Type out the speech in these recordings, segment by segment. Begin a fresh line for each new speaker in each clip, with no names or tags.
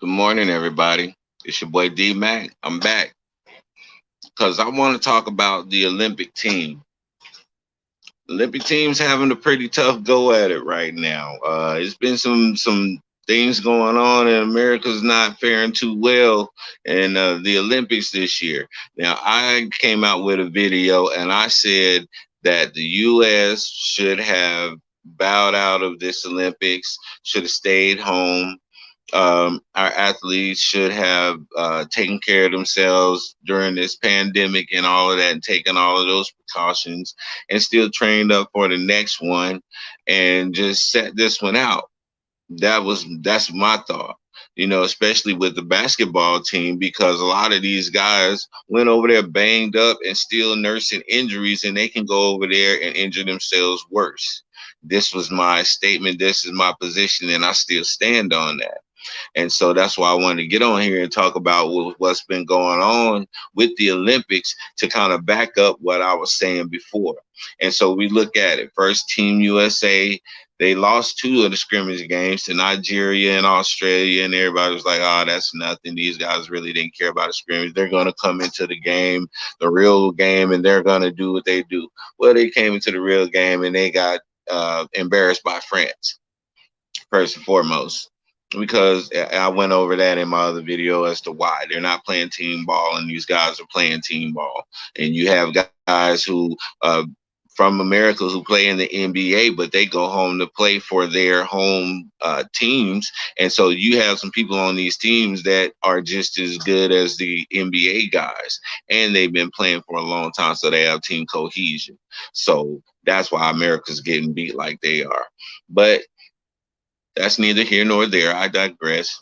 Good morning, everybody. It's your boy D Mac. I'm back because I want to talk about the Olympic team. Olympic team's having a pretty tough go at it right now. It's been some things going on, and America's not faring too well in the Olympics this year. Now, I came out with a video and I said that the U.S. should have bowed out of this Olympics, should have stayed home. Our athletes should have taken care of themselves during this pandemic and all of that, and taken all of those precautions, and still trained up for the next one, and just set this one out. That's my thought. Especially with the basketball team, because a lot of these guys went over there banged up and still nursing injuries, and they can go over there and injure themselves worse. This was my statement. This is my position, and I still stand on that. And so that's why I wanted to get on here and talk about what's been going on with the Olympics to kind of back up what I was saying before. And so we look at it. First, Team USA, they lost two of the scrimmage games to Nigeria and Australia, and everybody was like, oh, that's nothing. These guys really didn't care about the scrimmage. They're going to come into the game, the real game, and they're going to do what they do. Well, they came into the real game and they got embarrassed by France, first and foremost, because I went over that in my other video as to why they're not playing team ball and these guys are playing team ball. And you have guys who from America who play in the NBA, but they go home to play for their home teams. And so you have some people on these teams that are just as good as the NBA guys, and they've been playing for a long time, so they have team cohesion. So that's why America's getting beat like they are. But that's neither here nor there. I digress.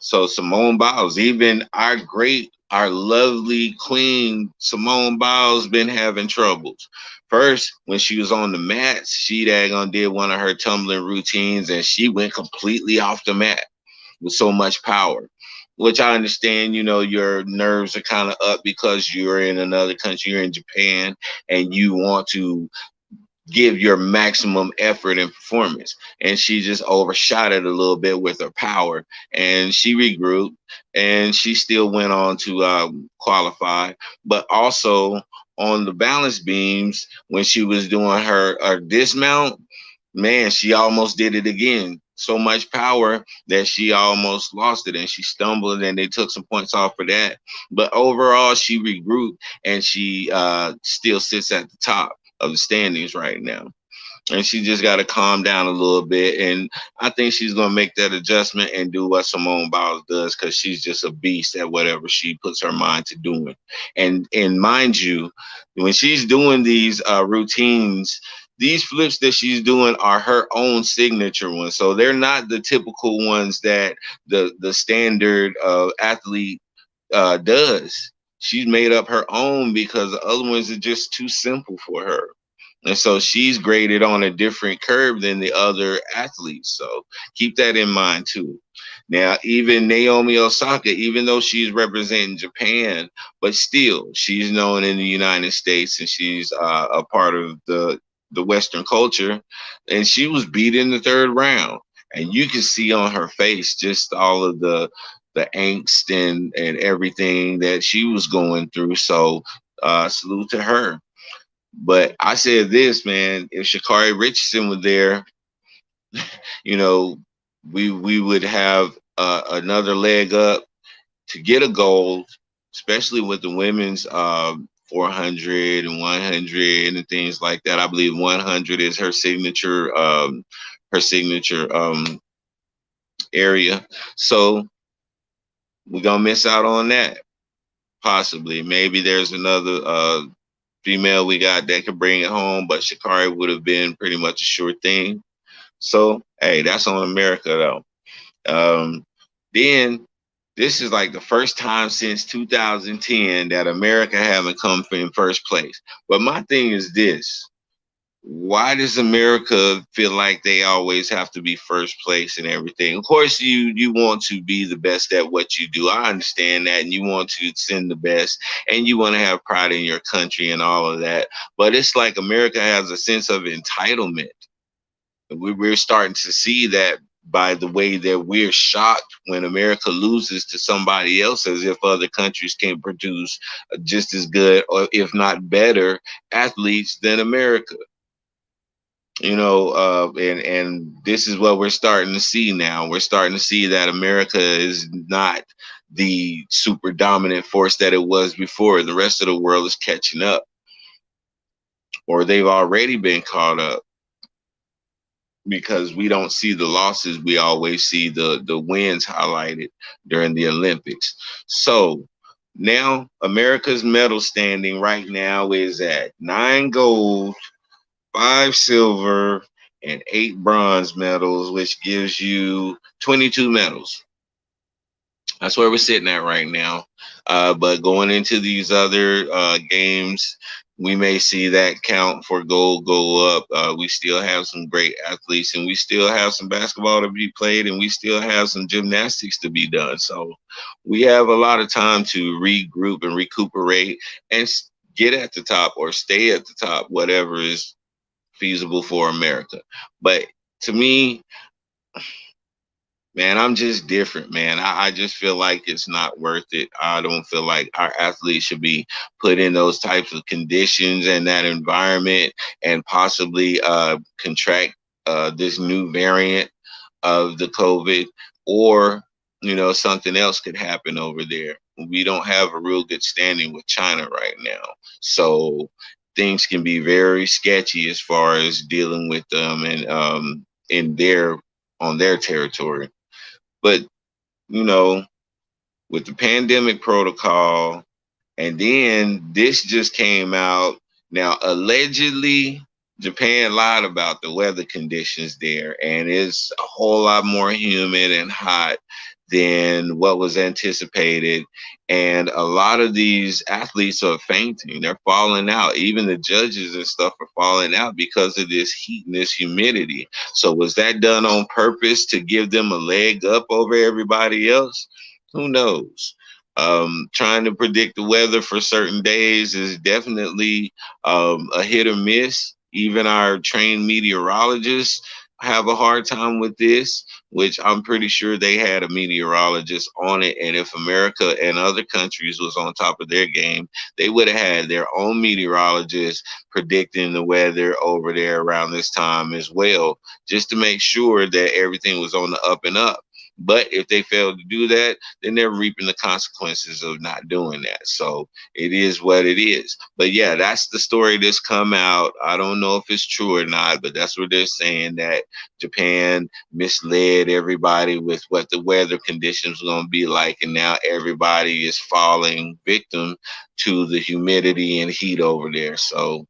So Simone Biles, even our lovely queen Simone Biles, been having troubles. First, when she was on the mats, she daggone did one of her tumbling routines, and she went completely off the mat with so much power. Which I understand, your nerves are kind of up because you're in another country, you're in Japan, and you want to give your maximum effort and performance. And she just overshot it a little bit with her power, and she regrouped, and she still went on to qualify. But also on the balance beams, when she was doing her dismount, man, she almost did it again. So much power that she almost lost it, and she stumbled, and they took some points off for that. But overall, she regrouped, and she still sits at the top of the standings right now. And she just got to calm down a little bit. And I think she's going to make that adjustment and do what Simone Biles does, because she's just a beast at whatever she puts her mind to doing. And mind you, when she's doing these routines, these flips that she's doing are her own signature ones. So they're not the typical ones that the standard athlete does. She's made up her own because the other ones are just too simple for her. And so she's graded on a different curve than the other athletes. So keep that in mind too. Now, even Naomi Osaka, even though she's representing Japan, but still she's known in the United States, and she's a part of the Western culture, and she was beat in the third round. And you can see on her face just all of the angst and everything that she was going through. So salute to her. But I said this, man, if Sha'Carri Richardson was there, you know, we would have another leg up to get a gold, especially with the women's 400 and 100 and things like that. I believe 100 is her signature area. So we're gonna miss out on that. Possibly. Maybe there's another female we got that could bring it home, but Sha'Carri would have been pretty much a sure thing. So hey, that's on America though. Then this is like the first time since 2010 that America haven't come in first place. But my thing is this: why does America feel like they always have to be first place and everything? Of course, you want to be the best at what you do. I understand that, and you want to send the best, and you want to have pride in your country and all of that. But it's like America has a sense of entitlement. We're starting to see that by the way that we're shocked when America loses to somebody else, as if other countries can produce just as good or if not better athletes than America. And this is what we're starting to see now. We're starting to see that America is not the super dominant force that it was before. The rest of the world is catching up, or they've already been caught up, because we don't see the losses. We always see the wins highlighted during the Olympics. So now America's medal standing right now is at 9 gold, 5 silver, and 8 bronze medals, which gives you 22 medals. That's where we're sitting at right now. But going into these other games, we may see that count for gold go up. We still have some great athletes, and we still have some basketball to be played, and we still have some gymnastics to be done. So we have a lot of time to regroup and recuperate and get at the top or stay at the top, whatever is feasible for America. But to me, man, I'm just different, man. I just feel like it's not worth it. I don't feel like our athletes should be put in those types of conditions and that environment and possibly contract this new variant of the COVID, or, something else could happen over there. We don't have a real good standing with China right now. So things can be very sketchy as far as dealing with them and in their on their territory. But, you know, with the pandemic protocol, and then this just came out. Now, allegedly, Japan lied about the weather conditions there, and it's a whole lot more humid and hot than what was anticipated. And a lot of these athletes are fainting. They're falling out. Even the judges and stuff are falling out because of this heat and this humidity. So was that done on purpose to give them a leg up over everybody else? Who knows? Trying to predict the weather for certain days is definitely a hit or miss. Even our trained meteorologists have a hard time with this, which I'm pretty sure they had a meteorologist on it. And if America and other countries was on top of their game, they would have had their own meteorologists predicting the weather over there around this time as well, just to make sure that everything was on the up and up. But if they failed to do that, then they're reaping the consequences of not doing that. So it is what it is. But yeah, that's the story that's come out. I don't know if it's true or not, but that's what they're saying, that Japan misled everybody with what the weather conditions were going to be like. And now everybody is falling victim to the humidity and heat over there. So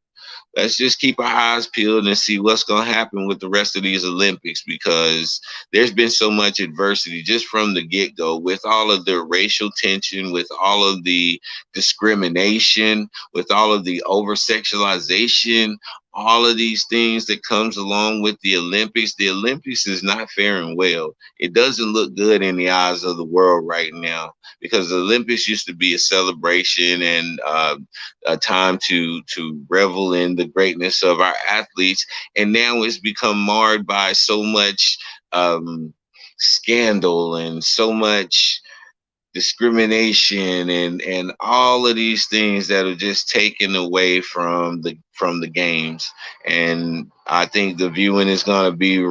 let's just keep our eyes peeled and see what's going to happen with the rest of these Olympics, because there's been so much adversity just from the get go, with all of the racial tension, with all of the discrimination, with all of the over sexualization, all of these things that comes along with the Olympics. The Olympics is not faring well. It doesn't look good in the eyes of the world right now, because the Olympics used to be a celebration and a time to revel in the greatness of our athletes, and now it's become marred by so much scandal and so much discrimination and all of these things that are just taken away from the games. And I think the viewing is going to be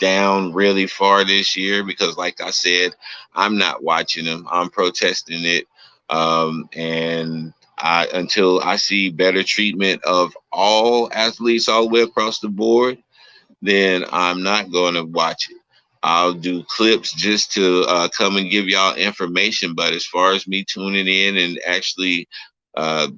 down really far this year, because like I said, I'm not watching them. I'm protesting it. And until I see better treatment of all athletes all the way across the board, then I'm not going to watch it. I'll do clips just to come and give y'all information. But as far as me tuning in and actually uh,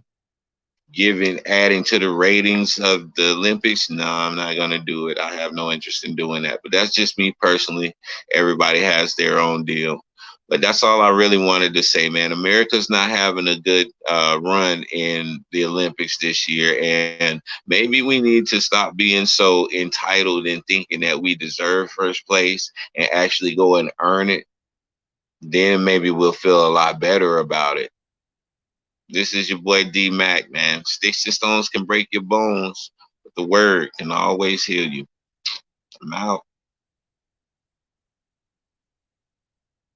adding to the ratings of the Olympics, no, I'm not going to do it. I have no interest in doing that. But that's just me personally. Everybody has their own deal. But that's all I really wanted to say, man. America's not having a good run in the Olympics this year. And maybe we need to stop being so entitled and thinking that we deserve first place and actually go and earn it. Then maybe we'll feel a lot better about it. This is your boy D Mac, man. Sticks and stones can break your bones, but the word can always heal you. I'm out.